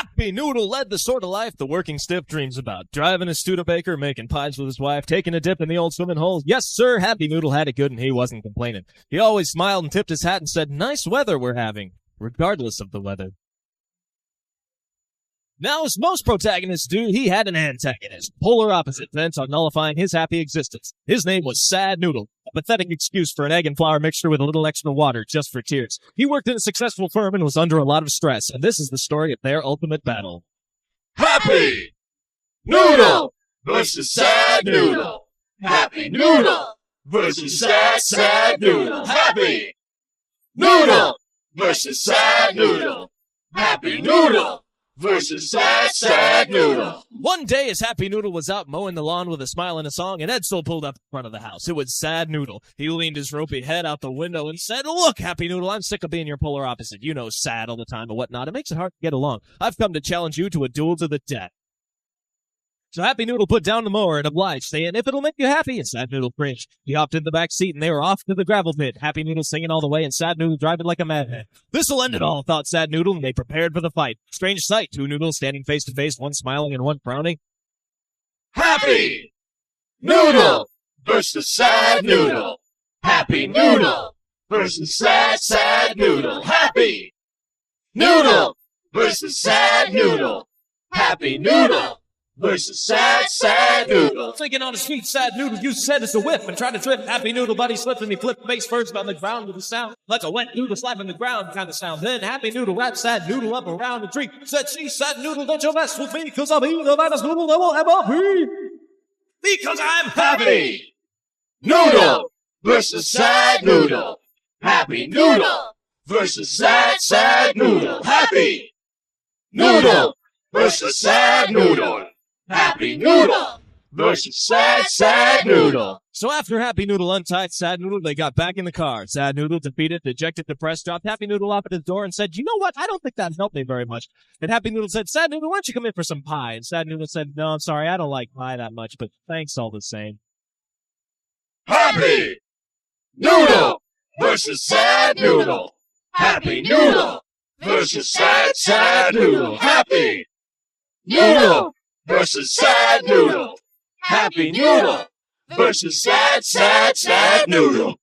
Happy Noodle led the sort of life the working stiff dreams about. Driving a Studebaker, making pies with his wife, taking a dip in the old swimming hole. Yes, sir, Happy Noodle had it good and he wasn't complaining. He always smiled and tipped his hat and said, nice weather we're having, regardless of the weather. Now, as most protagonists do, he had an antagonist, polar opposite, bent on nullifying his happy existence. His name was Sad Noodle, a pathetic excuse for an egg and flour mixture with a little extra water just for tears. He worked in a successful firm and was under a lot of stress, and this is the story of their ultimate battle. Happy Noodle versus Sad Noodle. Happy Noodle versus Sad Noodle. Happy Noodle versus Sad Noodle. Happy Noodle versus Sad Noodle. One day, as Happy Noodle was out mowing the lawn with a smile and a song, an Edsel pulled up in front of the house. It was Sad Noodle. He leaned his ropey head out the window and said, look, Happy Noodle, I'm sick of being your polar opposite. You know, sad all the time and whatnot. It makes it hard to get along. I've come to challenge you to a duel to the death. So Happy Noodle put down the mower and obliged, saying, if it'll make you happy, and Sad Noodle cringed. He hopped in the back seat, and they were off to the gravel pit, Happy Noodle singing all the way, and Sad Noodle driving like a madman. This'll end it all, thought Sad Noodle, and they prepared for the fight. Strange sight, two noodles standing face to face, one smiling and one frowning. Happy Noodle versus Sad Noodle. Happy Noodle versus Sad Noodle. Happy Noodle versus Sad Noodle. Happy Noodle versus Sad Noodle. Thinking on his feet, Sad Noodle used his head as a whip and tried to trip. Happy Noodle, but he slipped and he flipped face first on the ground with a sound like a wet noodle slapping the ground kind of sound. Then Happy Noodle wrapped Sad Noodle up around a tree. Said, see, Sad Noodle, don't you mess with me, cause I'll be the baddest noodle that will ever be. Because I'm Happy Noodle versus Sad Noodle. Happy Noodle versus Sad Noodle. Happy Noodle versus Sad Noodle. Happy Noodle versus Sad Noodle. So after Happy Noodle untied Sad Noodle, they got back in the car. Sad Noodle, defeated, dejected, depressed, dropped Happy Noodle off at his door and said, you know what? I don't think that helped me very much. And Happy Noodle said, Sad Noodle, why don't you come in for some pie? And Sad Noodle said, no, I'm sorry, I don't like pie that much, but thanks all the same. Happy Noodle versus Sad Noodle. Happy Noodle versus Sad Noodle. Happy Noodle versus Sad Noodle. Happy Noodle versus Sad Noodle.